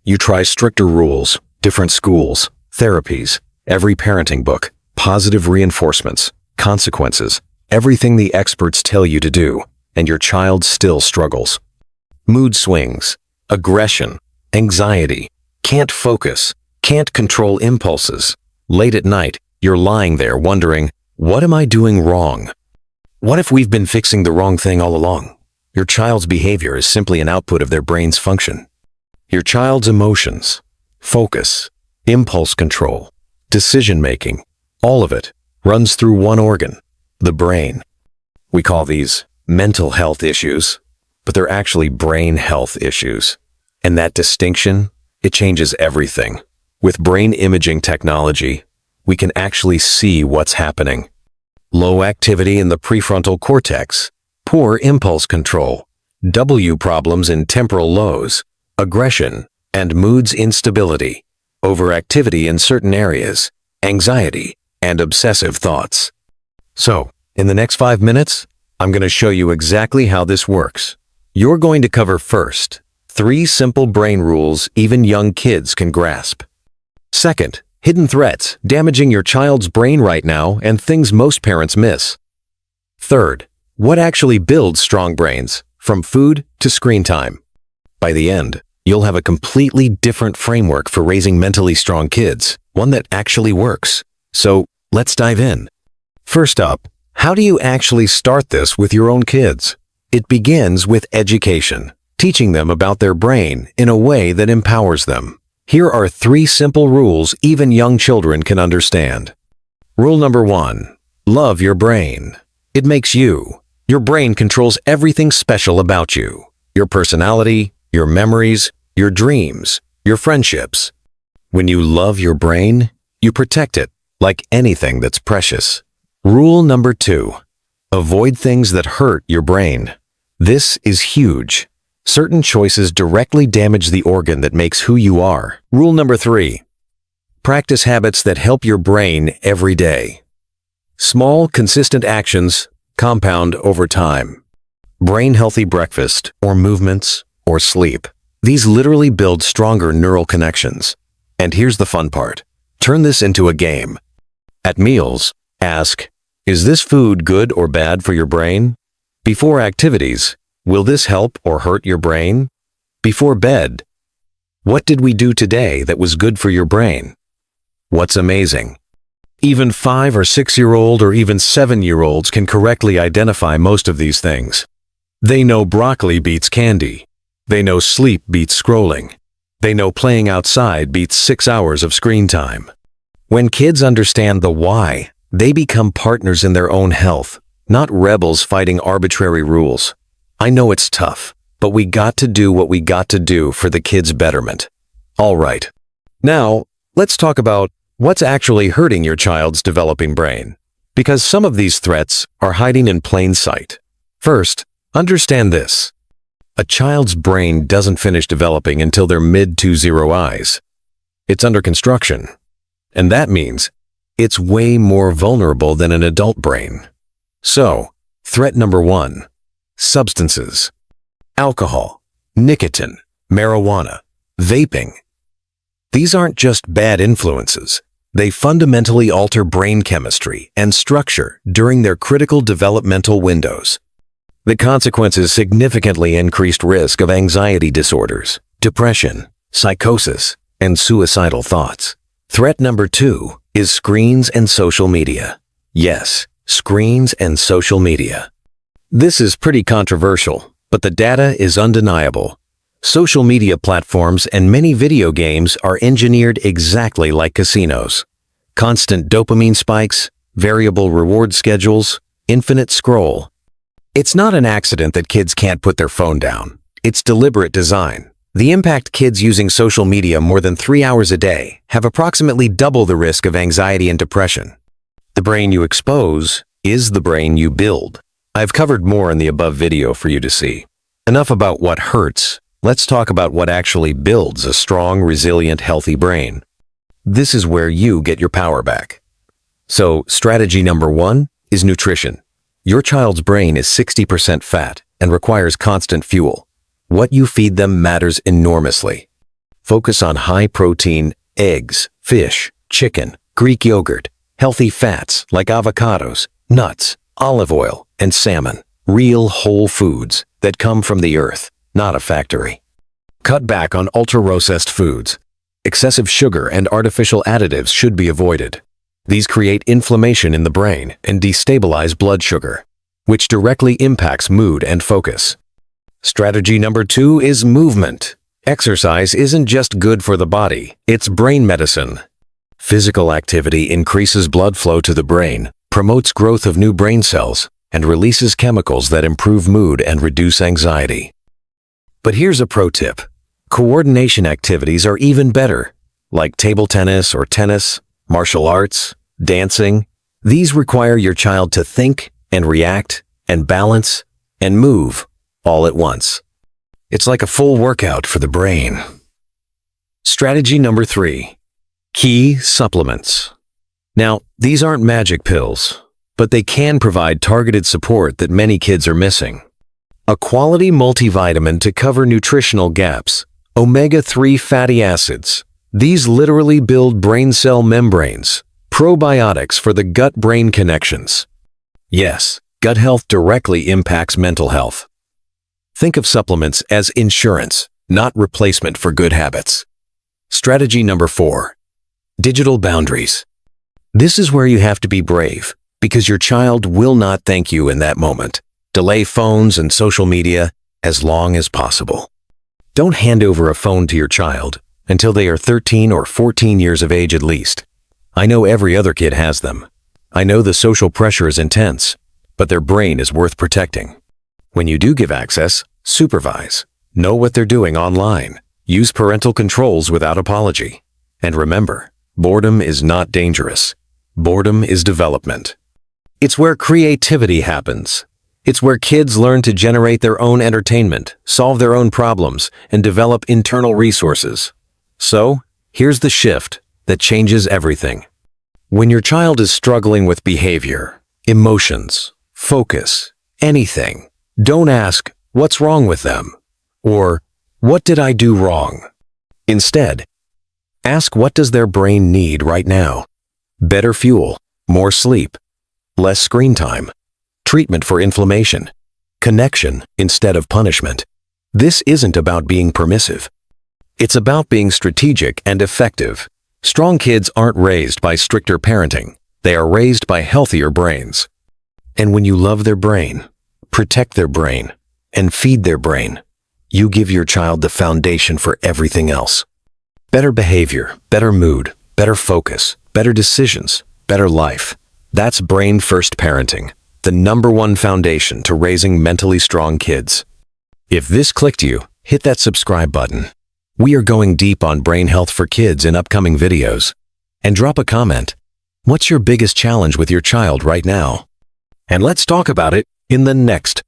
You try stricter rules, different schools, therapies, every parenting book, positive reinforcements, consequences, everything the experts tell you to do, and your child still struggles. Mood swings, aggression, anxiety, can't focus, can't control impulses. Late at night, you're lying there wondering, what am I doing wrong? What if we've been fixing the wrong thing all along? Your child's behavior is simply an output of their brain's function. Your child's emotions, focus, impulse control, decision-making, all of it runs through one organ, the brain. We call these mental health issues, but they're actually brain health issues. And that distinction, it changes everything. With brain imaging technology, we can actually see what's happening. Low activity in the prefrontal cortex, poor impulse control, W problems in temporal lobes, aggression, and mood's instability, overactivity in certain areas, anxiety, and obsessive thoughts. So, in the next 5 minutes, I'm going to show you exactly how this works. You're going to cover first, 3 simple brain rules even young kids can grasp. Second, hidden threats damaging your child's brain right now and things most parents miss. Third, what actually builds strong brains, from food to screen time. By the end, you'll have a completely different framework for raising mentally strong kids, one that actually works. So, let's dive in. First up, how do you actually start this with your own kids? It begins with education, teaching them about their brain in a way that empowers them. Here are 3 simple rules even young children can understand. Rule number 1, love your brain. It makes you. Your brain controls everything special about you. Your personality, your memories, your dreams, your friendships. When you love your brain, you protect it like anything that's precious. Rule number 2, avoid things that hurt your brain. This is huge. Certain choices directly damage the organ that makes who you are. Rule number 3, practice habits that help your brain every day. Small, consistent actions compound over time. Brain-healthy breakfast, or movements, or sleep. These literally build stronger neural connections. And here's the fun part. Turn this into a game. At meals, ask, is this food good or bad for your brain? Before activities, will this help or hurt your brain? Before bed, what did we do today that was good for your brain? What's amazing? Even 5 or 6-year-old or even 7-year-olds can correctly identify most of these things. They know broccoli beats candy. They know sleep beats scrolling. They know playing outside beats 6 hours of screen time. When kids understand the why, they become partners in their own health, not rebels fighting arbitrary rules. I know it's tough, but we got to do what we got to do for the kids' betterment. All right. Now, let's talk about what's actually hurting your child's developing brain, because some of these threats are hiding in plain sight. First, understand this. A child's brain doesn't finish developing until they're mid-20s. It's under construction. And that means it's way more vulnerable than an adult brain. So, threat number 1, substances. Alcohol, nicotine, marijuana, vaping. These aren't just bad influences. They fundamentally alter brain chemistry and structure during their critical developmental windows. The consequences significantly increased risk of anxiety disorders, depression, psychosis, and suicidal thoughts. Threat number 2 is screens and social media. Yes, screens and social media. This is pretty controversial, but the data is undeniable. Social media platforms and many video games are engineered exactly like casinos. Constant dopamine spikes, variable reward schedules, infinite scroll. It's not an accident that kids can't put their phone down. It's deliberate design. The impact kids using social media more than 3 hours a day have approximately double the risk of anxiety and depression. The brain you expose is the brain you build. I've covered more in the above video for you to see. Enough about what hurts. Let's talk about what actually builds a strong, resilient, healthy brain. This is where you get your power back. So, strategy number 1 is nutrition. Your child's brain is 60% fat and requires constant fuel. What you feed them matters enormously. Focus on high-protein eggs, fish, chicken, Greek yogurt, healthy fats like avocados, nuts, olive oil, and salmon. Real whole foods that come from the earth, not a factory. Cut back on ultra-processed foods. Excessive sugar and artificial additives should be avoided. These create inflammation in the brain and destabilize blood sugar, which directly impacts mood and focus. Strategy number 2 is movement. Exercise isn't just good for the body, it's brain medicine. Physical activity increases blood flow to the brain, promotes growth of new brain cells, and releases chemicals that improve mood and reduce anxiety. But here's a pro tip. Coordination activities are even better, like table tennis or tennis, martial arts, dancing. These require your child to think and react and balance and move all at once. It's like a full workout for the brain. Strategy number 3. Key supplements. Now, these aren't magic pills, but they can provide targeted support that many kids are missing. A quality multivitamin to cover nutritional gaps. Omega-3 fatty acids. These literally build brain cell membranes. Probiotics for the gut-brain connections. Yes, gut health directly impacts mental health. Think of supplements as insurance, not replacement for good habits. Strategy number 4. Digital boundaries. This is where you have to be brave, because your child will not thank you in that moment. Delay phones and social media as long as possible. Don't hand over a phone to your child until they are 13 or 14 years of age at least. I know every other kid has them. I know the social pressure is intense, but their brain is worth protecting. When you do give access, supervise. Know what they're doing online. Use parental controls without apology. And remember, boredom is not dangerous. Boredom is development. It's where creativity happens. It's where kids learn to generate their own entertainment, solve their own problems, and develop internal resources. So, here's the shift that changes everything. When your child is struggling with behavior, emotions, focus, anything, don't ask, "What's wrong with them?" or "What did I do wrong?" Instead, ask, what does their brain need right now? Better fuel, more sleep, less screen time, treatment for inflammation, connection instead of punishment. This isn't about being permissive. It's about being strategic and effective. Strong kids aren't raised by stricter parenting. They are raised by healthier brains. And when you love their brain, protect their brain, and feed their brain, you give your child the foundation for everything else. Better behavior, better mood, better focus, better decisions, better life. That's brain-first parenting, the #1 foundation to raising mentally strong kids. If this clicked you, hit that subscribe button. We are going deep on brain health for kids in upcoming videos. And drop a comment. What's your biggest challenge with your child right now? And let's talk about it in the next